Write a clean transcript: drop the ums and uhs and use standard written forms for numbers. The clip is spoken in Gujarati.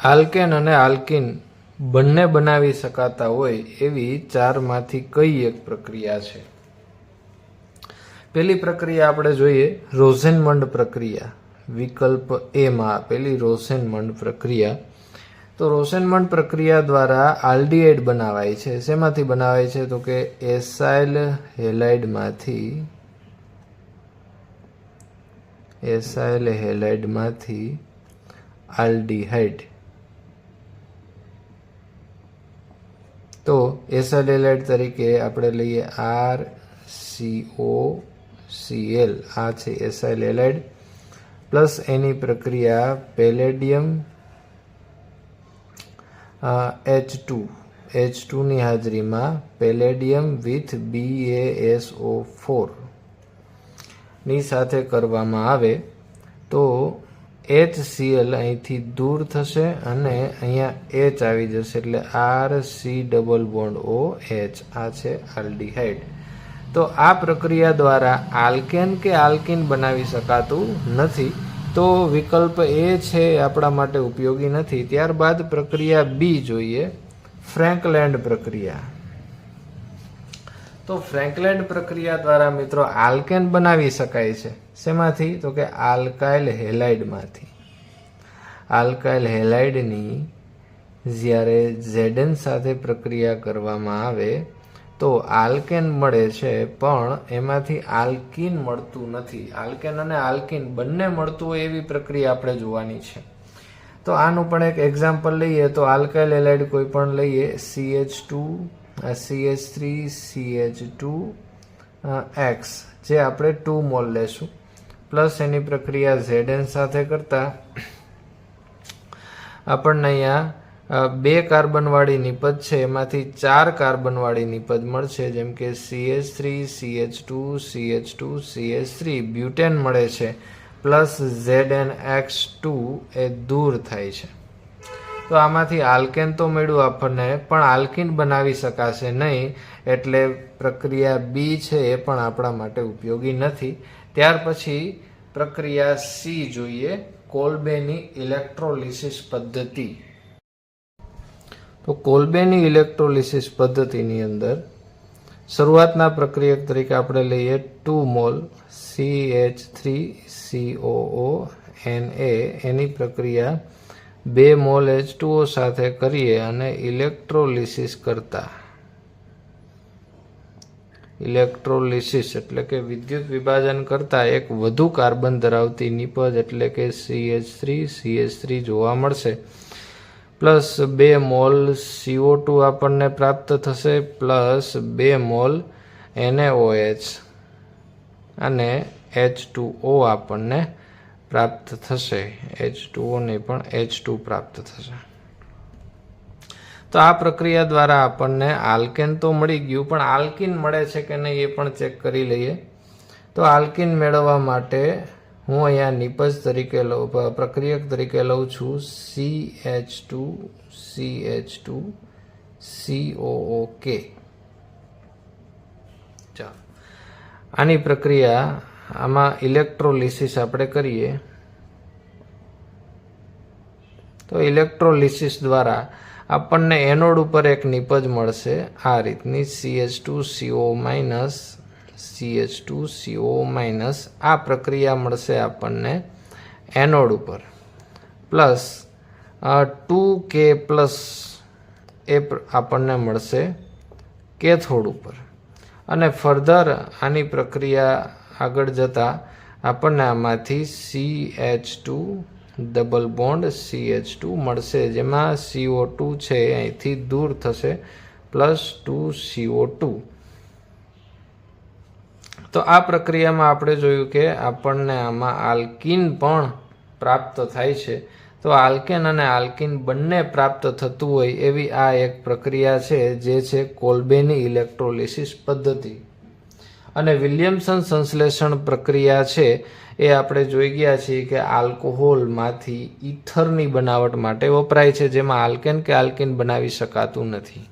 આલ્કેન અને આલ્કીન બંને બનાવી શકાતા હોય એવી ચારમાંથી કઈ એક પ્રક્રિયા છે? પહેલી પ્રક્રિયા આપણે જોઈએ રોઝેનમન્ડ પ્રક્રિયા. વિકલ્પ એ માં આપેલી રોઝેનમન્ડ પ્રક્રિયા. તો રોઝેનમન્ડ પ્રક્રિયા દ્વારા આલ્ડીહાઇડ બનાવાય છે. શેમાંથી બનાવાય છે? તો કે એસાઇલ હેલાઇડમાંથી આલ્ડીહાઇડ. તો એસાઇલ હેલાઇડ તરીકે આપણે લઈએ RCOCl. આ છે એસાઇલ હેલાઇડ. પ્લસ એની પ્રક્રિયા પેલેડિયમ H2 ની હાજરીમાં પેલેડિયમ વિથ BaSO4 ની સાથે કરવામાં આવે તો HCl અહીંથી દૂર થશે અને અહીંયા H આવી જશે એટલે RC⋯OH. આ છે આલ્ડીહાઇડ. તો આ પ્રક્રિયા દ્વારા આલ્કેન કે આલ્કીન બનાવી શકાતું નથી. તો વિકલ્પ એ છે આપણા માટે ઉપયોગી નથી. ત્યારબાદ પ્રક્રિયા બી જોઈએ, ફ્રેન્કલેન્ડ પ્રક્રિયા. તો ફ્રેન્કલેન્ડ પ્રક્રિયા દ્વારા મિત્રો આલ્કેન બનાવી શકાય છે. શેમાંથી? તો કે આલ્કાઇલ હેલાઇડમાંથી. આલ્કાઇલ હેલાઇડની જ્યારે Zn સાથે પ્રક્રિયા કરવામાં આવે તો આલ્કેન મળે છે, પણ એમાંથી આલ્કીન મળતું નથી. આલ્કેન અને આલ્કીન બંને મળતું હોય એવી પ્રક્રિયા આપણે જોવાની છે. તો આનું પણ એક એક્ઝામ્પલ લઈએ તો આલ્કાઇલ હેલાઇડ કોઈ પણ લઈએ CH2CH2X જે આપણે 2 મોલ લેશું. પ્લસ એની પ્રક્રિયા Zn સાથે કરતા આપણને અહીંયા 2 કાર્બનવાળી નિપજ છે, એમાંથી 4 કાર્બનવાળી નિપજ મળશે, જેમ કે CH3CH2CH2CH3 બ્યુટેન મળે છે. પ્લસ ZnX2 એ દૂર થાય છે. તો આમાંથી આલ્કેન તો મળ્યું આપણને, પણ આલ્કીન બનાવી શકાશે નહીં. એટલે પ્રક્રિયા બી છે એ પણ આપણા માટે ઉપયોગી નથી. ત્યાર પછી પ્રક્રિયા સી જોઈએ, કોલ્બેની ઇલેક્ટ્રોલિસિસ પદ્ધતિ. તો કોલ્બેની ઇલેક્ટ્રોલિસિસ પદ્ધતિની અંદર શરૂઆતના પ્રક્રિયક તરીકે આપણે લઈએ 2 મોલ CH3COONA. એની પ્રક્રિયા 2 મોલ H2O સાથે કરીએ અને ઇલેક્ટ્રોલિસિસ એટલે કે વિદ્યુત વિભાજન કરતા એક વધુ કાર્બન ધરાવતી નિપજ એટલે કે CH3 જોવા મળશે. પ્લસ 2 મોલ CO2 આપણને પ્રાપ્ત થશે, પ્લસ 2 મોલ NaOH અને H2O આપણને પ્રાપ્ત થશે. H2O ને પણ H2 પ્રાપ્ત થશે. તો આ પ્રક્રિયા દ્વારા આપણને આલ્કેન તો મળી ગયું, પણ આલ્કીન મળે છે કે નહીં એ પણ ચેક કરી લઈએ. તો આલ્કીન મેળવવા માટે હું અહીંયા નિપજ તરીકે પ્રક્રિયક તરીકે લઉં છું CH2CH2COOK. ચાલો આની પ્રક્રિયા આમાં ઇલેક્ટ્રોલિસિસ આપણે કરીએ તો ઇલેક્ટ્રોલિસિસ દ્વારા આપણને એનોડ ઉપર એક નિપજ મળશે આ રીતની CH2CO- આ પ્રક્રિયા મળશે આપણને એનોડ ઉપર. પ્લસ 2K+ એ આપણને મળશે કેથોડ ઉપર. અને ફર્ધર આની પ્રક્રિયા આગળ જતા આપણને આમાંથી CH2 મળશે, જેમાં CO2 છે અહીંથી દૂર થશે, પ્લસ 2CO2. તો આ પ્રક્રિયામાં આપણે જોયું કે આપણને આમાં આલ્કીન પણ પ્રાપ્ત થાય છે. તો આલ્કેન અને આલ્કીન બંને પ્રાપ્ત થતું હોય એવી આ એક પ્રક્રિયા છે જે છે કોલ્બેની ઇલેક્ટ્રોલિસિસ પદ્ધતિ. અને વિલિયમસન સંશ્લેષણ પ્રક્રિયા છે એ આપણે જોઈ ગયા છીએ કે આલ્કોહોલમાંથી ઇથરની બનાવટ માટે વપરાય છે, જેમાં આલ્કેન કે આલ્કીન બનાવી શકાતું નથી.